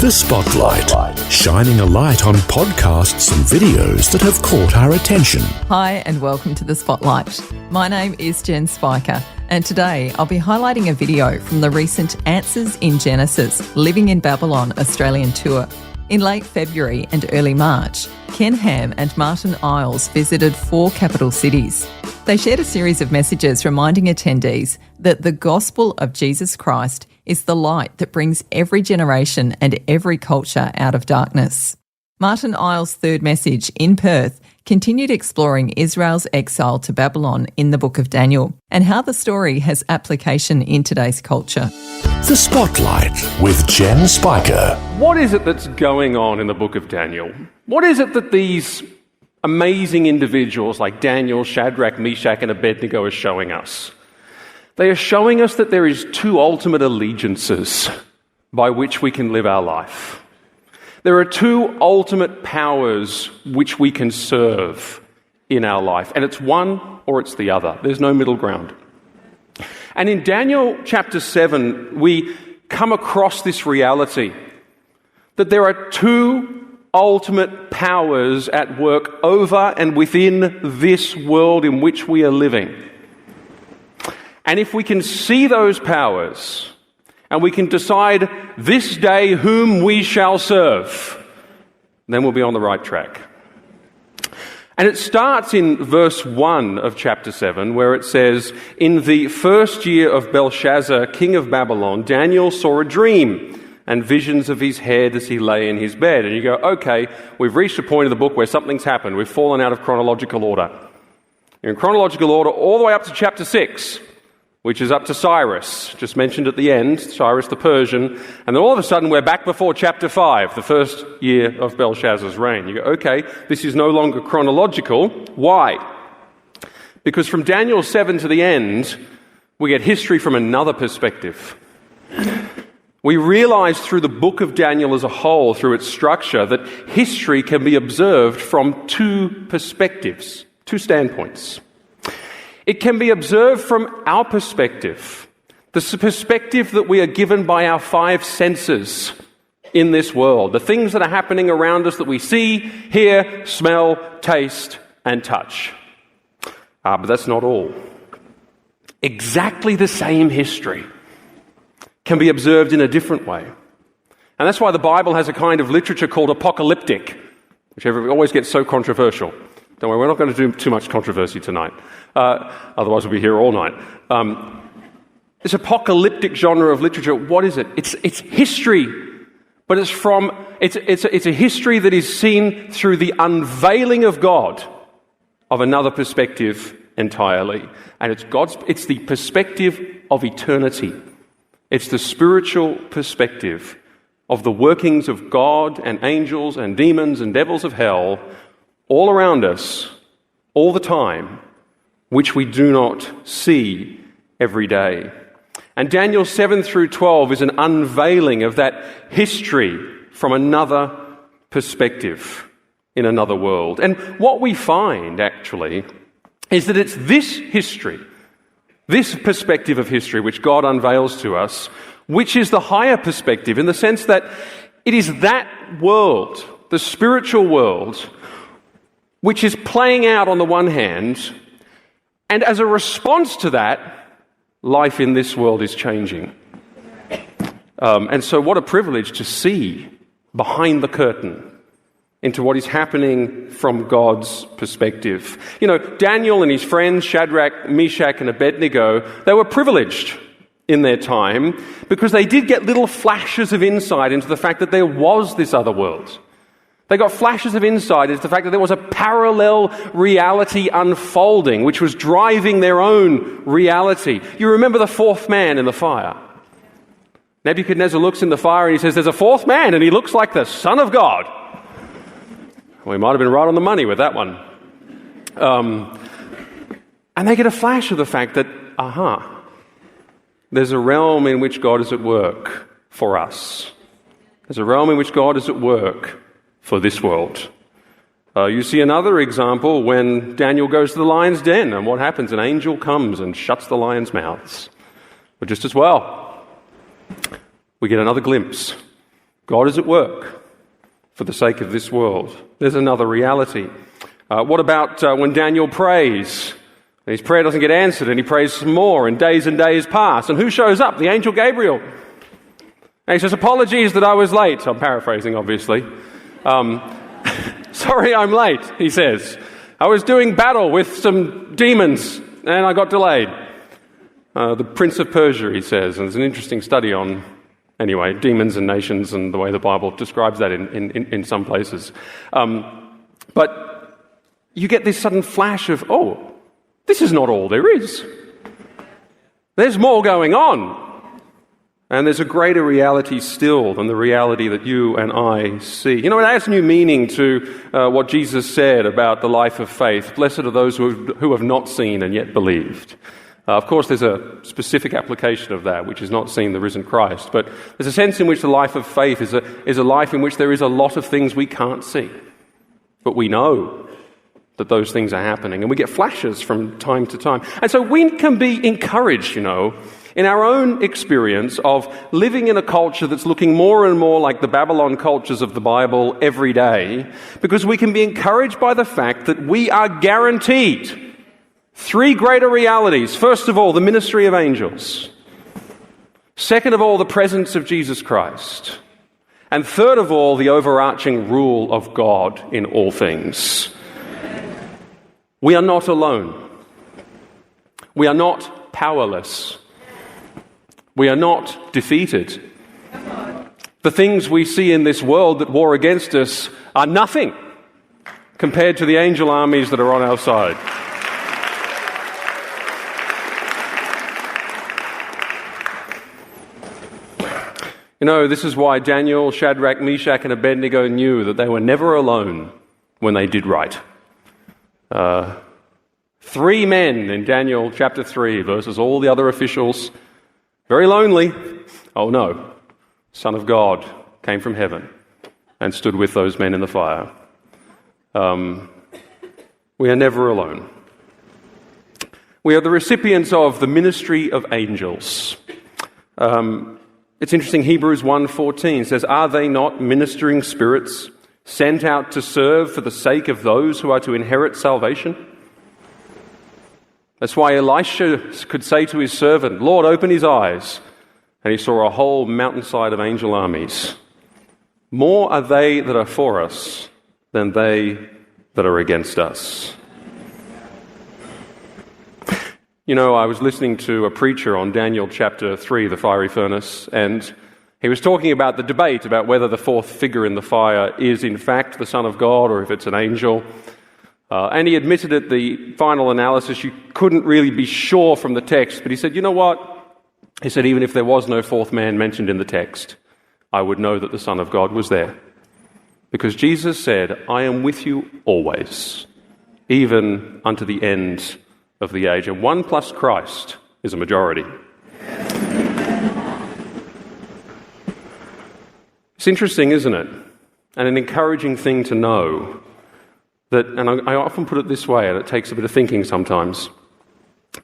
The Spotlight, shining a light on podcasts and videos that have caught our attention. Hi and welcome to The Spotlight. My name is Jen Spiker and today I'll be highlighting a video from the recent Answers in Genesis Living in Babylon Australian tour. In late February and early March, Ken Ham and Martyn Iles visited 4 capital cities. They shared a series of messages reminding attendees that the gospel of Jesus Christ is the light that brings every generation and every culture out of darkness. Martyn Iles' third message in Perth continued exploring Israel's exile to Babylon in the Book of Daniel and how the story has application in today's culture. The Spotlight with Jen Spiker. What is it that's going on in the Book of Daniel? What is it that these amazing individuals like Daniel, Shadrach, Meshach and Abednego are showing us? They are showing us that there is 2 ultimate allegiances by which we can live our life. There are 2 ultimate powers which we can serve in our life, and it's one or it's the other. There's no middle ground. And in Daniel chapter 7, we come across this reality that there are 2 ultimate powers at work over and within this world in which we are living. And if we can see those powers and we can decide this day whom we shall serve, then we'll be on the right track. And it starts in verse 1 of chapter 7, where it says, "In the first year of Belshazzar, king of Babylon, Daniel saw a dream and visions of his head as he lay in his bed." And you go, okay, we've reached a point in the book where something's happened. We've fallen out of chronological order. You're in chronological order all the way up to chapter 6, which is up to Cyrus, just mentioned at the end, Cyrus the Persian. And then all of a sudden we're back before chapter 5, the first year of Belshazzar's reign. You go, okay, this is no longer chronological. Why? Because from Daniel 7 to the end, we get history from another perspective. We realize through the book of Daniel as a whole, through its structure, that history can be observed from 2 perspectives, 2 standpoints. It can be observed from our perspective, the perspective that we are given by our 5 senses in this world, the things that are happening around us that we see, hear, smell, taste, and touch. But that's not all. Exactly the same history can be observed in a different way. And that's why the Bible has a kind of literature called apocalyptic, which always gets so controversial. Don't worry, we're not going to do too much controversy tonight. Otherwise we'll be here all night. This apocalyptic genre of literature, what is it? It's history, but it's a history that is seen through the unveiling of God of another perspective entirely. And it's the perspective of eternity. It's the spiritual perspective of the workings of God and angels and demons and devils of hell all around us, all the time, which we do not see every day. And Daniel 7 through 12 is an unveiling of that history from another perspective in another world. And what we find, actually, is that it's this history, this perspective of history which God unveils to us, which is the higher perspective in the sense that it is that world, the spiritual world, which is playing out on the one hand, and as a response to that, life in this world is changing. And so what a privilege to see behind the curtain into what is happening from God's perspective. You know, Daniel and his friends, Shadrach, Meshach and Abednego, they were privileged in their time because they did get little flashes of insight into the fact that there was this other world. They got flashes of insight into the fact that there was a parallel reality unfolding, which was driving their own reality. You remember the 4th man in the fire. Nebuchadnezzar looks in the fire and he says, "There's a 4th man and he looks like the Son of God." We might have been right on the money with that one. And they get a flash of the fact that, there's a realm in which God is at work for us. There's a realm in which God is at work for this world. You see another example when Daniel goes to the lion's den, and what happens? An angel comes and shuts the lions' mouths. But just as well, we get another glimpse. God is at work for the sake of this world. There's another reality. What about when Daniel prays? And his prayer doesn't get answered, and he prays some more, and days pass. And who shows up? The angel Gabriel. And he says, apologies that I was late. I'm paraphrasing, obviously. Sorry I'm late, he says. I was doing battle with some demons, and I got delayed. The Prince of Persia, he says. And there's an interesting study on, anyway, demons and nations and the way the Bible describes that in some places. But you get this sudden flash of, oh, this is not all there is. There's more going on. And there's a greater reality still than the reality that you and I see. You know, it adds new meaning to what Jesus said about the life of faith. Blessed are those who have not seen and yet believed. Of course, there's a specific application of that, which is not seeing the risen Christ. But there's a sense in which the life of faith is a life in which there is a lot of things we can't see. But we know that those things are happening, and we get flashes from time to time. And so we can be encouraged, you know, in our own experience of living in a culture that's looking more and more like the Babylon cultures of the Bible every day, because we can be encouraged by the fact that we are guaranteed three greater realities. First of all, the ministry of angels. Second of all, the presence of Jesus Christ. And third of all, the overarching rule of God in all things. We are not alone. We are not powerless. We are not defeated. The things we see in this world that war against us are nothing compared to the angel armies that are on our side. You know, this is why Daniel, Shadrach, Meshach, and Abednego knew that they were never alone when they did right. 3 men in Daniel chapter 3 versus all the other officials. Very lonely. Oh no. Son of God came from heaven and stood with those men in the fire. We are never alone. We are the recipients of the ministry of angels. It's interesting, Hebrews 1:14 says, "Are they not ministering spirits sent out to serve for the sake of those who are to inherit salvation?" That's why Elisha could say to his servant, "Lord, open his eyes." And he saw a whole mountainside of angel armies. More are they that are for us than they that are against us. You know, I was listening to a preacher on Daniel chapter 3, the fiery furnace, and he was talking about the debate about whether the fourth figure in the fire is in fact the Son of God or if it's an angel. And he admitted at the final analysis you couldn't really be sure from the text, but he said, you know what? He said, even if there was no fourth man mentioned in the text, I would know that the Son of God was there. Because Jesus said, I am with you always, even unto the end of the age. And 1 plus Christ is a majority. It's interesting, isn't it? And an encouraging thing to know that, and I often put it this way, and it takes a bit of thinking sometimes.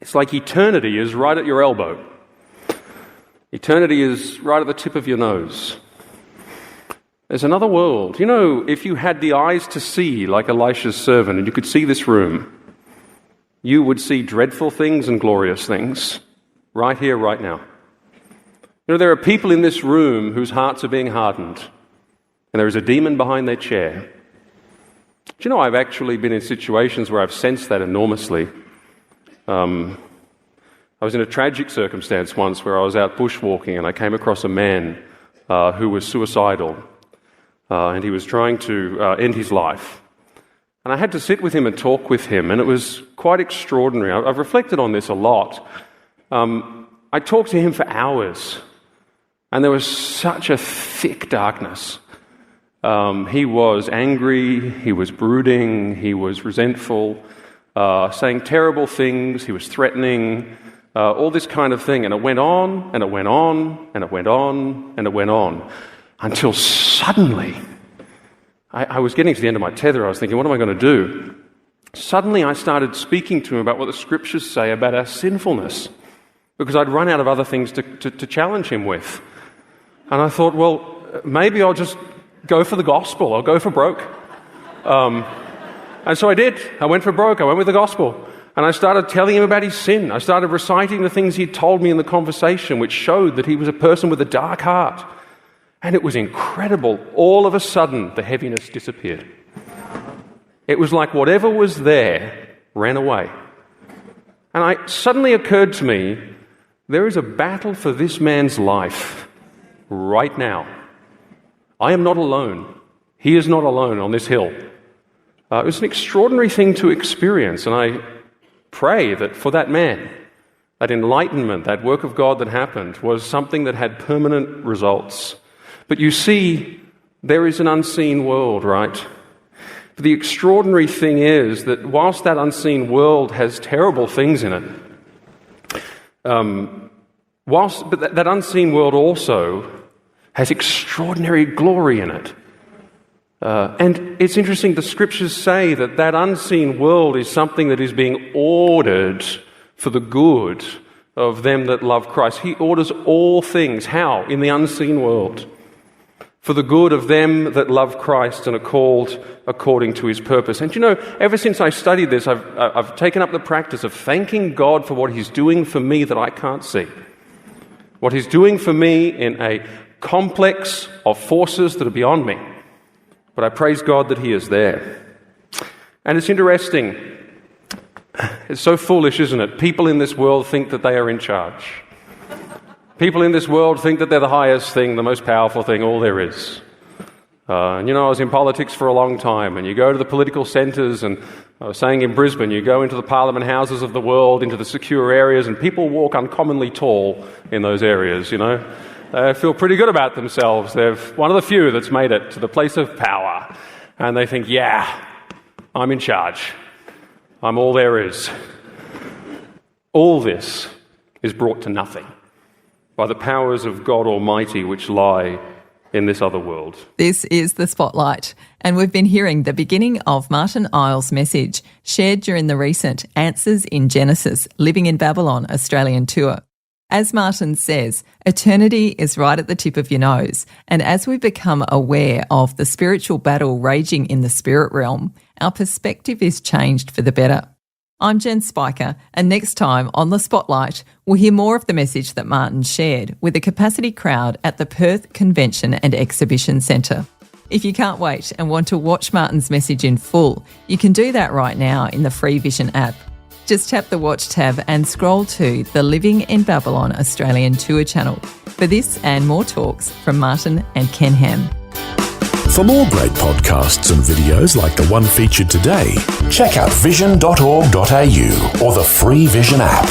It's like eternity is right at your elbow. Eternity is right at the tip of your nose. There's another world. You know, if you had the eyes to see, like Elisha's servant, and you could see this room, you would see dreadful things and glorious things right here, right now. You know, there are people in this room whose hearts are being hardened, and there is a demon behind their chair. Do you know, I've actually been in situations where I've sensed that enormously. I was in a tragic circumstance once where I was out bushwalking and I came across a man who was suicidal, and he was trying to end his life. And I had to sit with him and talk with him, and it was quite extraordinary. I've reflected on this a lot. I talked to him for hours, and there was such a thick darkness. He was angry, he was brooding, he was resentful, saying terrible things, he was threatening, all this kind of thing. And it went on, and it went on, and it went on, and it went on, until suddenly, I was getting to the end of my tether. I was thinking, what am I going to do? Suddenly I started speaking to him about what the scriptures say about our sinfulness, because I'd run out of other things to challenge him with. And I thought, well, maybe I'll just go for the gospel. I'll go for broke. And so I did. I went for broke. I went with the gospel. And I started telling him about his sin. I started reciting the things he'd told me in the conversation, which showed that he was a person with a dark heart. And it was incredible. All of a sudden, the heaviness disappeared. It was like whatever was there ran away. And it suddenly occurred to me, there is a battle for this man's life right now. I am not alone. He is not alone on this hill. It was an extraordinary thing to experience, and I pray that for that man, that enlightenment, that work of God that happened was something that had permanent results. But you see, there is an unseen world, right? But the extraordinary thing is that whilst that unseen world has terrible things in it, but that unseen world also has extraordinary glory in it. And it's interesting, the scriptures say that that unseen world is something that is being ordered for the good of them that love Christ. He orders all things. How? In the unseen world. For the good of them that love Christ and are called according to his purpose. And you know, ever since I studied this, I've taken up the practice of thanking God for what he's doing for me that I can't see. What he's doing for me in a complex of forces that are beyond me. But I praise God that he is there. And it's interesting. It's so foolish, isn't it? People in this world think that they are in charge. People in this world think that they're the highest thing, the most powerful thing, all there is. And you know, I was in politics for a long time, and you go to the political centres, and I was saying in Brisbane, you go into the parliament houses of the world, into the secure areas, and people walk uncommonly tall in those areas, you know. They feel pretty good about themselves. They're one of the few that's made it to the place of power. And they think, yeah, I'm in charge. I'm all there is. All this is brought to nothing by the powers of God Almighty which lie in this other world. This is The Spotlight, and we've been hearing the beginning of Martyn Iles' message shared during the recent Answers in Genesis, Living in Babylon Australian tour. As Martyn says, eternity is right at the tip of your nose, and as we become aware of the spiritual battle raging in the spirit realm, our perspective is changed for the better. I'm Jen Spiker, and next time on The Spotlight, we'll hear more of the message that Martyn shared with a capacity crowd at the Perth Convention and Exhibition Centre. If you can't wait and want to watch Martyn's message in full, you can do that right now in the free Vision app. Just tap the Watch tab and scroll to the Living in Babylon Australian Tour channel for this and more talks from Martyn and Ken Ham. For more great podcasts and videos like the one featured today, check out vision.org.au or the free Vision app.